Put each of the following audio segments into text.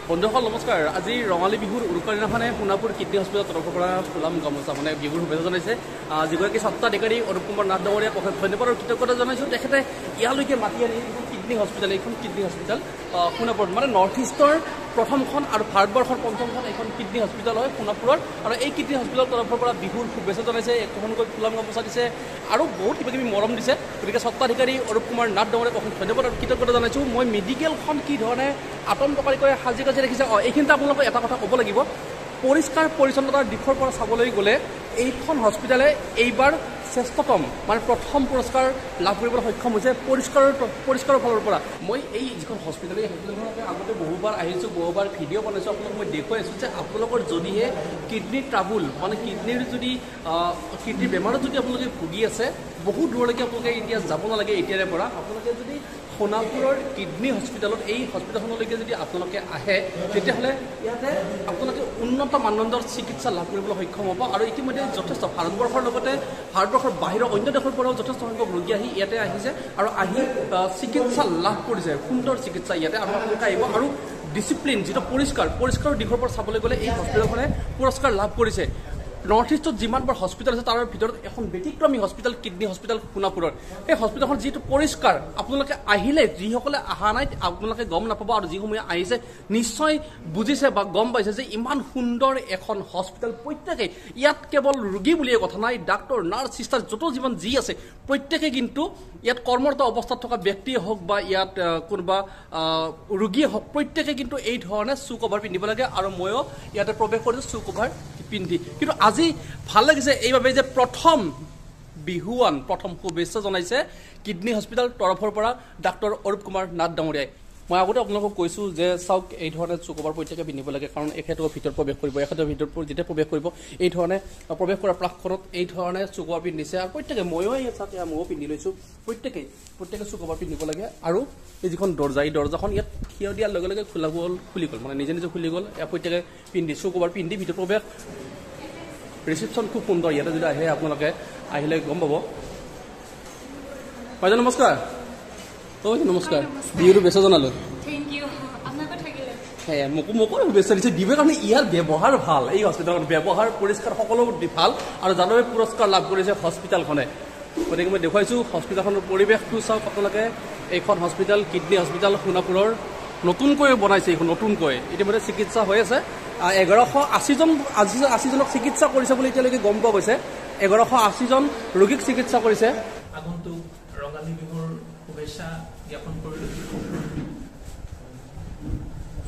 বন্ধুসকল নমস্কাৰ। আজি ৰঙালী বিহুৰ উৰুকাৰ দিনাখনে সোণাপুৰ কিডনী হস্পিটেলৰ তৰফৰ পৰা ফুলাম গামোচা মানে বিহুৰ শুভেচ্ছা জনাইছে যিগৰাকী স্বত্বাধিকাৰী অৰূপ কুমাৰ নাথ ডাঙৰীয়াক ধন্যবাদ আৰু কৃতজ্ঞতা জনাইছোঁ। তেখেতে ইয়ালৈকে মাতি আনি কিডনী হস্পিটেল, এইখন কিডনী হস্পিটেল সোণাপুৰত মানে নৰ্থ ইষ্টৰ প্ৰথমখন আৰু ভাৰতবৰ্ষৰ পঞ্চমখন এইখন কিডনী হস্পিটেল হয় সোণাপুৰৰ। আৰু এই কিডনী হস্পিটেলৰ তৰফৰ পৰা বিহুৰ শুভেচ্ছা জনাইছে, একোখনকৈ ফুলাম গামোচা দিছে আৰু বহুত কিবাকিবি মৰম দিছে। গতিকে স্বত্বাধিকাৰী অৰূপ কুমাৰ নাথ ডাঙৰীয়াক ধন্যবাদ আৰু কৃতজ্ঞতা জনাইছোঁ। মই মেডিকেলখন কি ধৰণে আতংককাৰীকৈ সাজি কাজি ৰাখিছে এইখিনিতে আপোনালোকক এটা কথা ক'ব লাগিব। পৰিষ্কাৰ পৰিচ্ছন্নতাৰ দিশৰ পৰা চাবলৈ গ'লে এইখন হস্পিটেলে এইবাৰ শ্ৰেষ্ঠতম মানে প্ৰথম পুৰস্কাৰ লাভ কৰিবলৈ সক্ষম হৈছে পৰিষ্কাৰৰ ফালৰ পৰা। মই এই যিখন হস্পিটেল এই হস্পিটেলখনতে আগতে বহুবাৰ আহিছোঁ, বহুবাৰ ভিডিঅ' বনাইছোঁ, আপোনালোকক মই দেখুৱাই আছোঁ যে আপোনালোকৰ যদিহে কিডনীৰ ট্ৰাবুল মানে কিডনীৰ যদি কিডনীৰ বেমাৰত যদি আপোনালোকে ভুগি আছে, বহুত দূৰলৈকে আপোনালোকে এতিয়া যাব নালাগে। এতিয়াৰে পৰা আপোনালোকে যদি সোণাপুৰৰ কিডনী হস্পিটেলত এই হস্পিটেলখনলৈকে যদি আপোনালোকে আহে তেতিয়াহ'লে ইয়াতে আপোনালোকে উন্নত মানদণ্ডৰ চিকিৎসা লাভ কৰিবলৈ সক্ষম হ'ব। আৰু ইতিমধ্যে যথেষ্ট ভাৰতবৰ্ষৰ লগতে ভাৰতবৰ্ষৰ বাহিৰৰ অন্য দেশৰ পৰাও যথেষ্ট সংখ্যক ৰোগী আহি ইয়াতে আহিছে আৰু আহি চিকিৎসা লাভ কৰিছে, সুন্দৰ চিকিৎসা ইয়াতে আৰু আপোনালোকে আহিব। আৰু ডিচিপ্লিন যিটো পৰিষ্কাৰৰ দিশৰ পৰা চাবলৈ গ'লে এই হস্পিটেলখনে পুৰস্কাৰ লাভ কৰিছে। নৰ্থ ইষ্টত যিমানবোৰ হস্পিটেল আছে তাৰ ভিতৰত এখন ব্যতিক্ৰমী হস্পিটেল কিডনী হস্পিটেল সোণাপুৰৰ। এই হস্পিটেলখন যিটো পৰিষ্কাৰ, আপোনালোকে আহিলে যিসকলে অহা নাই আপোনালোকে গম নাপাব আৰু যিসমূহে আহিছে নিশ্চয় বুজিছে বা গম পাইছে যে ইমান সুন্দৰ এখন হস্পিটেল। প্ৰত্যেকে ইয়াত কেৱল ৰোগী বুলিয়ে কথা নাই, ডাক্তৰ নাৰ্ছ চিষ্টাৰ যত যিমান যি আছে প্ৰত্যেকে কিন্তু ইয়াত কৰ্মৰত অৱস্থাত থকা ব্যক্তিয়ে হওক বা ইয়াত কোনোবা ৰোগীয়ে হওক প্ৰত্যেকে কিন্তু এই ধৰণে চু কভাৰ পিন্ধিব লাগে। আৰু ময়ো ইয়াতে প্ৰৱেশ কৰিছোঁ চু কভাৰ পিন্ধি। কিন্তু আজি ভাল লাগিছে এইবাবে যে প্ৰথম শুভেচ্ছা জনাইছে কিডনী হস্পিটেল তৰফৰ পৰা ডাক্তৰ অৰূপ কুমাৰ নাথ ডাঙৰীয়াই। মই আগতে আপোনালোকক কৈছোঁ যে চাওক এই ধৰণে চুকভাৰ প্ৰত্যেকে পিন্ধিব লাগে, কাৰণ এখেতৰ ভিতৰত প্ৰৱেশ কৰিব, এখেতৰ ভিতৰত যেতিয়া প্ৰৱেশ কৰিব এই ধৰণে প্ৰৱেশ কৰাৰ প্ৰাকখনত এই ধৰণে চুকভাৰ পিন্ধিছে। আৰু প্ৰত্যেকে ময়ো ময়ো পিন্ধি লৈছোঁ, প্ৰত্যেকে চুকভাৰ পিন্ধিব লাগে। আৰু এই যিখন দৰ্জা, এই দৰ্জাখন ইয়াত থিয় দিয়াৰ লগে লগে খুলি গ'ল মানে নিজে নিজে খুলি গ'ল। প্ৰত্যেকে চুকভাৰ পিন্ধি ভিতৰত প্ৰৱেশ। ৰিচিপশ্যন খুব সুন্দৰ, ইয়াতে যদি আহে আপোনালোকে আহিলে গম পাব। বাইদেউ নমস্কাৰ। নমস্কাৰ, বিহুৰ শুভেচ্ছা জনালোঁ। মোকো শুভেচ্ছা দিছে দিবৰ কাৰণে। ইয়াৰ ব্যৱহাৰ ভাল, এই হস্পিটেলখন ব্যৱহাৰ পৰিষ্কাৰ সকলো ভাল আৰু যাৰ বাবে পুৰস্কাৰ লাভ কৰিছে হস্পিটেলখনে। গতিকে মই দেখুৱাইছোঁ হস্পিটেলখনৰ পৰিৱেশটো চাওক আপোনালোকে। এইখন হস্পিটেল কিডনী হস্পিটেল সোণাপুৰৰ নতুনকৈ বনাইছে, এইখন নতুনকৈ ইতিমধ্যে চিকিৎসা হৈ আছে। 1180জনক চিকিৎসা কৰিছে বুলি এতিয়ালৈকে গম পোৱা গৈছে। 1180জন ৰোগীক চিকিৎসা কৰিছে। আগন্তুক ৰঙালী বিহুৰ শুভেচ্ছা জ্ঞাপন কৰিলোঁ।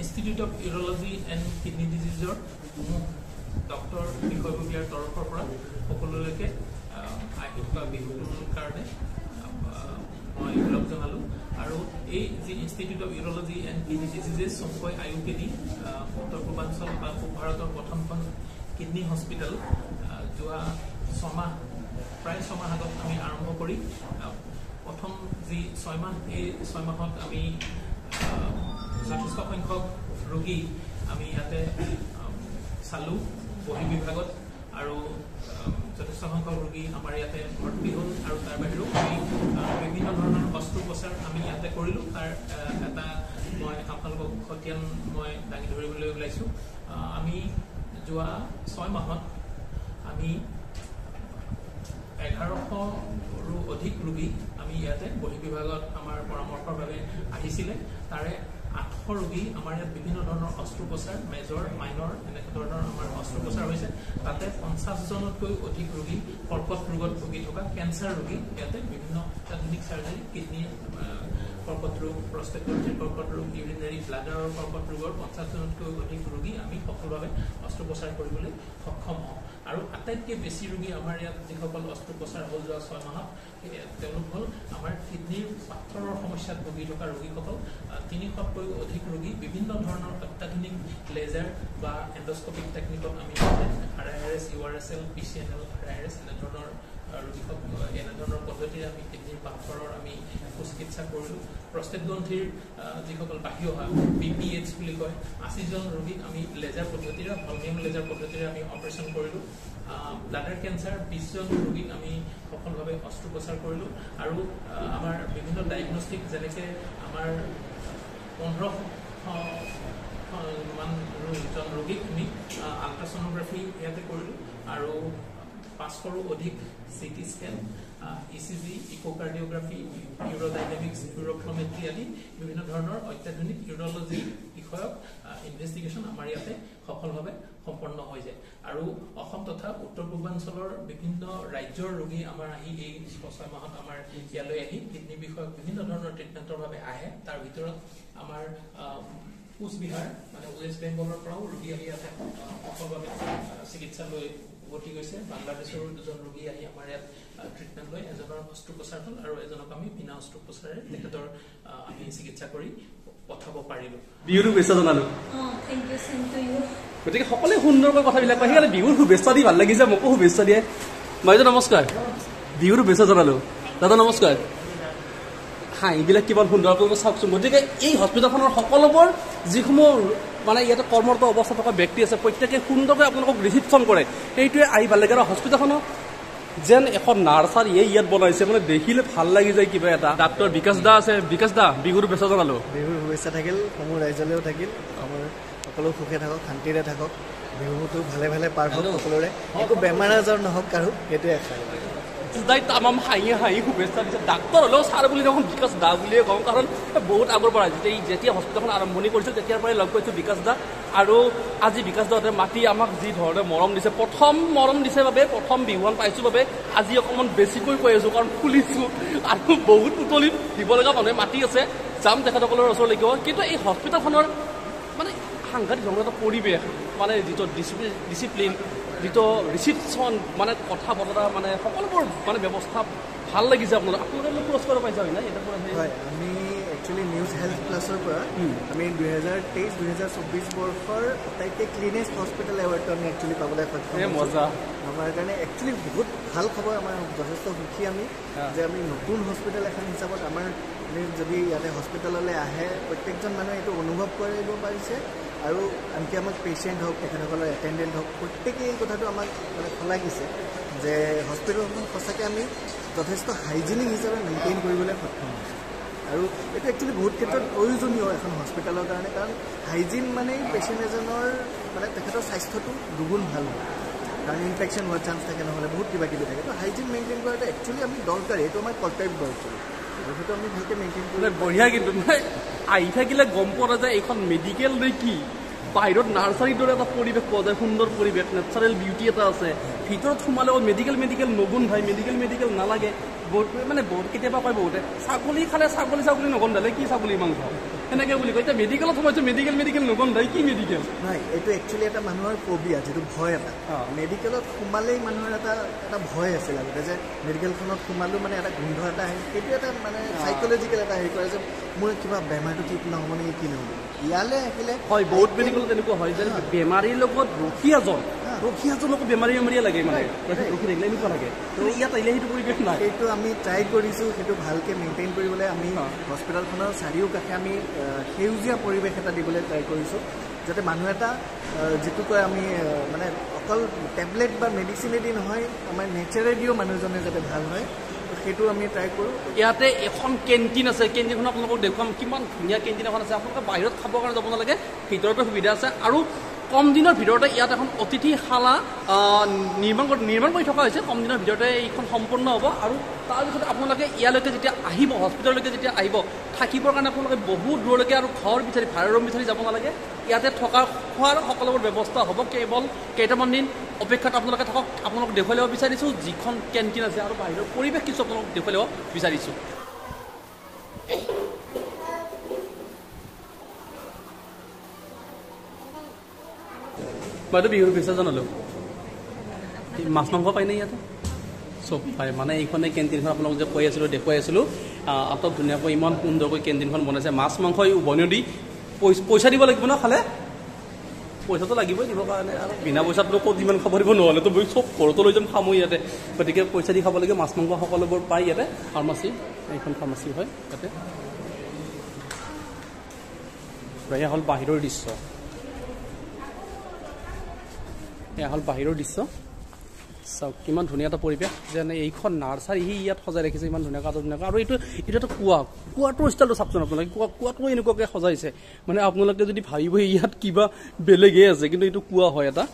Institute of urology and kidney ডিজিজৰ মোক ডক্টৰ বিষয়ববীয়াৰ তৰফৰ পৰা সকলোলৈকে আহি থকা বিহুটোৰ কাৰণে মই ওলগ জনালোঁ। আৰু এই যি institute of urology and kidney diseases চমুকৈ IUKD উত্তৰ পূৰ্বাঞ্চল বা পূব ভাৰতৰ প্ৰথমখন কিডনী হস্পিটেল যোৱা প্ৰায় ছমাহ আগত আমি আৰম্ভ কৰি প্ৰথম যি 6 মাহ, এই 6 মাহত আমি যথেষ্ট সংখ্যক ৰোগী আমি ইয়াতে চালোঁ বহিৰ্বিভাগত আৰু যথেষ্ট সংখ্যক ৰোগী আমাৰ ইয়াতে ভৰ্তি হ'ল। আৰু তাৰ বাহিৰেও আমি বিভিন্ন ধৰণৰ অস্ত্ৰোপচাৰ আমি ইয়াতে কৰিলোঁ। তাৰ এটা মই আপোনালোকক খতিয়ান মই দাঙি ধৰিবলৈ ওলাইছোঁ। আমি যোৱা 6 মাহত আমি 1100ৰো অধিক ৰোগী আমি ইয়াতে বহিৰ্বিভাগত আমাৰ পৰামৰ্শৰ বাবে আহিছিলে। তাৰে 800 ৰোগী আমাৰ ইয়াত বিভিন্ন ধৰণৰ অস্ত্ৰোপচাৰ, মেজৰ মাইনৰ এনেকুৱা ধৰণৰ আমাৰ অস্ত্ৰোপচাৰ হৈছে। তাতে 50জনতকৈ অধিক ৰোগী কৰ্কট ৰোগত ভুগি থকা কেঞ্চাৰ ৰোগী ইয়াতে বিভিন্ন অত্যাধুনিক চাৰ্জাৰী, কিডনীৰ কৰ্কট ৰোগ, প্ৰষ্টেট গ্ৰন্থিৰ কৰ্কট ৰোগ, ইউৰিনাৰী ব্লাডাৰৰ কৰ্কট ৰোগৰ 50জনতকৈ অধিক ৰোগী আমি সফলভাৱে অস্ত্ৰোপচাৰ কৰিবলৈ সক্ষম হওঁ। আৰু আটাইতকৈ বেছি ৰোগী আমাৰ ইয়াত যিসকল অস্ত্ৰোপচাৰ হ'ল যোৱা 6 মাহত তেওঁলোক হ'ল আমাৰ কিডনীৰ পাথৰৰ সমস্যাত ভুগি থকা ৰোগীসকল। 300তকৈও অধিক ৰোগী বিভিন্ন ধৰণৰ অত্যাধুনিক লেজাৰ বা এণ্ডস্কপিক টেকনিকত আমি RIRS, URSL, PCNL, RIRS এনেধৰণৰ এনেধৰণৰ পদ্ধতিৰে আমি কিডনীৰ পাথৰৰ আমি সুচিকিৎসা কৰিলোঁ। প্ৰষ্টেট গ্ৰন্থিৰ যিসকল বাহিৰ অহা BPH বুলি কয় 80জন ৰোগীক আমি লেজাৰ পদ্ধতিৰে, ভলিউম লেজাৰ পদ্ধতিৰে আমি অপাৰেশ্যন কৰিলোঁ। ব্লাডাৰ কেঞ্চাৰ 20জন ৰোগীক আমি সফলভাৱে অস্ত্ৰোপচাৰ কৰিলোঁ। আৰু আমাৰ বিভিন্ন ডায়েগনষ্টিক যেনেকৈ আমাৰ 15 ৰোগীক আমি আল্ট্ৰাছনোগ্ৰাফি ইয়াতে কৰিলোঁ আৰু 500ৰো অধিক CT স্কেন ECG ইকোকাৰ্ডিওগ্ৰাফি ইউৰোডাইনামিক্স ইউৰোফ্লোমেট্ৰি আদি বিভিন্ন ধৰণৰ অত্যাধুনিক ইউৰোলজি বিষয়ক ইনভেষ্টিগেশ্যন আমাৰ ইয়াতে সফলভাৱে সম্পন্ন হৈ যায় আৰু অসম তথা উত্তৰ পূৰ্বাঞ্চলৰ বিভিন্ন ৰাজ্যৰ ৰোগী আমাৰ আহি এই 6 মাহত আমাৰ ইয়ালৈ আহি কিডনি বিষয়ক বিভিন্ন ধৰণৰ ট্ৰিটমেণ্টৰ বাবে আহে তাৰ ভিতৰত আমাৰ কোচবিহাৰ মানে ৱেষ্ট বেংগলৰ পৰাও ৰোগী আহি ইয়াতে সফলভাৱে চিকিৎসা লৈ উভতি গৈছে বাংলাদেশৰ দুজন ৰোগী আহি আমাৰ ইয়াত ট্ৰিটমেণ্ট লৈ এজনৰ অস্ত্ৰোপচাৰ হ'ল আৰু এজনক আমি বিনা অস্ত্ৰোপচাৰে তেখেতৰ আমি চিকিৎসা কৰি পঠাব পাৰিলোঁ বিহুৰ শুভেচ্ছা জনালোঁ গতিকে সকলোৱে সুন্দৰকৈ কথাবিলাক কয় সেইকাৰণে বিহুৰ শুভেচ্ছা দি ভাল লাগিছে মোকো শুভেচ্ছা দিয়ে বাইদেউ নমস্কাৰ বিহুৰ শুভেচ্ছা জনালোঁ দাদা নমস্কাৰ এইবিলাক কিমান সুন্দৰকৈ চাওকচোন গতিকে এই হস্পিটেলখনৰ সকলোবোৰ যিসমূহ মানে ইয়াতে কৰ্মৰত অৱস্থাত থকা ব্যক্তি আছে প্ৰত্যেকে সুন্দৰকৈ আপোনালোকক ৰিচিপশ্যন কৰে সেইটোৱে আহি ভাল লাগে আৰু হস্পিটেলখনত যেন এখন নাৰ্চাৰীয়ে ইয়াত বনাইছে মানে দেখিলে ভাল লাগি যায় কিবা এটা ডাক্তৰ বিকাশ দা আছে বিকাশ দা বিহুৰ শুভেচ্ছা জনালোঁ বিহুৰ শুভেচ্ছা থাকিল সমূহ ৰাইজলৈও থাকিল আমাৰ সকলো সুখে থাকক শান্তিৰে থাকক বিহুটো ভালে ভালে পাৰ হওক সকলোৰে একো বেমাৰ আজাৰ নহওক কাৰো সেইটোৱে আশা তামাম হাঁহি শুভেচ্ছা দিছে ডাক্তৰ হ'লেও ছাৰ বুলি দেখোন বিকাশ দা বুলিয়ে কওঁ কাৰণ বহুত আগৰ পৰা যেতিয়া হস্পিটেলখন আৰম্ভণি কৰিছিল তেতিয়াৰ পৰাই লগ পাইছোঁ বিকাশ দা আৰু আজি বিকাশ দাহঁতে মাতি আমাক যি ধৰণে মৰম দিছে প্ৰথম মৰম দিছে বাবে প্ৰথম বিহুৱান পাইছোঁ বাবে আজি অকণমান বেছিকৈ কৈ আছোঁ কাৰণ ফুলিছোঁ আৰু বহুত উতলি দিব লগা মানুহে মাতি আছে যাম তেখেতসকলৰ ওচৰলৈকে কিন্তু এই হস্পিটেলখনৰ মানে সাংঘাতিক ধৰণৰ এটা পৰিৱেশ মানে যিটো ডিচিপ্লিন যিটো ৰিচিপশ্যন মানে কথা বতৰা মানে সকলোবোৰ মানে ব্যৱস্থা ভাল লাগিছে আপোনালোকে পুৰস্কাৰ পাইছে হয় না হয় আমি একচুৱেলি নিউজ হেল্থ প্লাছৰ পৰা আমি 2023-2024 বৰ্ষৰ আটাইতকৈ ক্লিনেষ্ট হস্পিটেল এৱাৰ্ডটো আমি একচুৱেলি পাবলৈ সক্ষম মজা আমাৰ কাৰণে একচুৱেলি বহুত ভাল খবৰ আমাৰ যথেষ্ট সুখী আমি যে আমি নতুন হস্পিটেল এখন হিচাপত আমাৰ যদি ইয়াতে হস্পিটেললৈ আহে প্ৰত্যেকজন মানুহে এইটো অনুভৱ কৰিব পাৰিছে আৰু আনকি আমাক পেচেণ্ট হওক তেখেতসকলৰ এটেণ্ডেণ্ট হওক প্ৰত্যেকেই এই কথাটো আমাক মানে শলাগিছে যে হস্পিটেলখন সঁচাকৈ আমি যথেষ্ট হাইজেনিক হিচাপে মেইনটেইন কৰিবলৈ সক্ষম হৈছোঁ আৰু এইটো একচুৱেলি বহুত ক্ষেত্ৰত প্ৰয়োজনীয় এখন হস্পিটেলৰ কাৰণে কাৰণ হাইজিন মানেই পেচেণ্ট এজনৰ মানে তেখেতৰ স্বাস্থ্যটো দুগুণ ভাল হয় কাৰণ ইনফেকশ্যন হোৱাৰ চান্স থাকে নহ'লে বহুত কিবা কিবি থাকে তো হাইজিন মেইনটেইন কৰাটো একচুৱেলি আমি দৰকাৰী এইটো আমাৰ কৰ্তব্য একচুৱেলি সেইটো আমি ভালকৈ মেইনটেইন কৰি বঢ়িয়া কিন্তু আহি থাকিলে গম পোৱা যায় এইখন মেডিকেল নে কি বাহিৰত নাৰ্চাৰীৰ দৰে এটা পৰিৱেশ পোৱা যায় সুন্দৰ পৰিৱেশ নেচাৰেল বিউটি এটা আছে ভিতৰত সোমালেও মেডিকেল নগোন্ধাই মেডিকেল নালাগে বহুত মানে বহুত কেতিয়াবা কয় বহুতে ছাগলী খালে ছাগলী নগন্ধালে কি ছাগলী মাংস সেনেকৈ বুলি কয় এতিয়া মেডিকেলত সোমাইছোঁ মেডিকেল নগন্ধাই কি মেডিকেল নাই এইটো একচুৱেলি এটা মানুহৰ ফবিয়া যিটো ভয় এটা মেডিকেলত সোমালেই মানুহৰ এটা ভয় আছিল আগতে যে মেডিকেলখনত সোমালেও মানে এটা গোন্ধ এটা আহে সেইটো এটা মানে চাইক'লজিকেল এটা হেৰি কৰে যে মোৰ কিবা বেমাৰটো ঠিক নহ'ব নেকি কি নহ'ব ইয়ালৈ আহিলে হয় বহুত মেডিকেলত তেনেকুৱা হয় যে বেমাৰীৰ লগত ৰখীয়াজনকো বেমাৰীয়ে লাগে মানে ৰখি থাকিলে এনেকুৱা লাগে কিন্তু ইয়াত আহিলে সেইটো পৰিৱেশ নাই সেইটো আমি ট্ৰাই কৰিছোঁ সেইটো ভালকৈ মেইনটেইন কৰিবলৈ আমি হস্পিটেলখনৰ চাৰিওকাষে আমি সেউজীয়া পৰিৱেশ এটা দিবলৈ ট্ৰাই কৰিছোঁ যাতে মানুহ এটা যিটো কয় আমি মানে অকল টেবলেট বা মেডিচিনেদি নহয় আমাৰ নেচাৰেদিও মানুহজনে যাতে ভাল হয় সেইটো আমি ট্ৰাই কৰোঁ ইয়াতে এখন কেণ্টিন আছে কেণ্টিনখন আপোনালোকক দেখুৱাম কিমান ধুনীয়া কেণ্টিন এখন আছে আপোনালোকে বাহিৰত খাবৰ কাৰণে যাব নালাগে ভিতৰতে সুবিধা আছে আৰু কম দিনৰ ভিতৰতে ইয়াত এখন অতিথিশালা নিৰ্মাণ কৰি থকা হৈছে কম দিনৰ ভিতৰতে এইখন সম্পূৰ্ণ হ'ব আৰু তাৰপিছত আপোনালোকে ইয়ালৈকে যেতিয়া আহিব হস্পিটেললৈকে যেতিয়া আহিব থাকিবৰ কাৰণে আপোনালোকে বহুত দূৰলৈকে আৰু ঘৰ বিচাৰি ভাড়া ৰুম বিচাৰি যাব নালাগে ইয়াতে থকা খোৱাৰ সকলোবোৰ ব্যৱস্থা হ'ব কেৱল কেইটামান দিন অপেক্ষাত আপোনালোকে থাকক আপোনালোকক দেখুৱাই ল'ব বিচাৰিছোঁ যিখন কেণ্টিন আছে আৰু বাহিৰৰ পৰিৱেশ কিছু আপোনালোকক দেখুৱাই ল'ব বিচাৰিছোঁ বাইদেউ বিহুৰ শুভেচ্ছা জনালোঁ মাছ মাংস পায়নে ইয়াতে চব পায় মানে এইখনে কেণ্টিনখন আপোনালোক যে কৈ আছিলোঁ দেখুৱাই আছিলোঁ আটক ধুনীয়াকৈ ইমান সুন্দৰকৈ কেণ্টিনখন বনাইছে মাছ মাংস উভৈনদী দি পইচা দিব লাগিব ন খালে পইচাটো লাগিবই দিবৰ কাৰণে আৰু বিনা পইচাটো ক'ত যিমান খাব দিব নহ'লেতো মই চব ঘৰতো লৈ যাম খামো ইয়াতে গতিকে পইচা দি খাব লাগে মাছ মাংস সকলোবোৰ পায় ইয়াতে ফাৰ্মাচী এইখন ফাৰ্মাচী হয় ইয়াতে এয়া হ'ল বাহিৰৰ দৃশ্য এয়া হ'ল বাহিৰৰ দৃশ্য চাওক কিমান ধুনীয়া এটা পৰিৱেশ যেনে এইখন নাৰ্চাৰী সি ইয়াত সজাই ৰাখিছে ইমান ধুনীয়াকৈ ধুনীয়াকৈ আৰু এইটো এটা কুৱাটোৰ ষ্টাইলটো চাওকচোন আপোনালোকে কুৱাটো এনেকুৱাকৈ সজাইছে মানে আপোনালোকে যদি ভাবিব ইয়াত কিবা বেলেগেই আছে কিন্তু এইটো কুৱা হয় এটা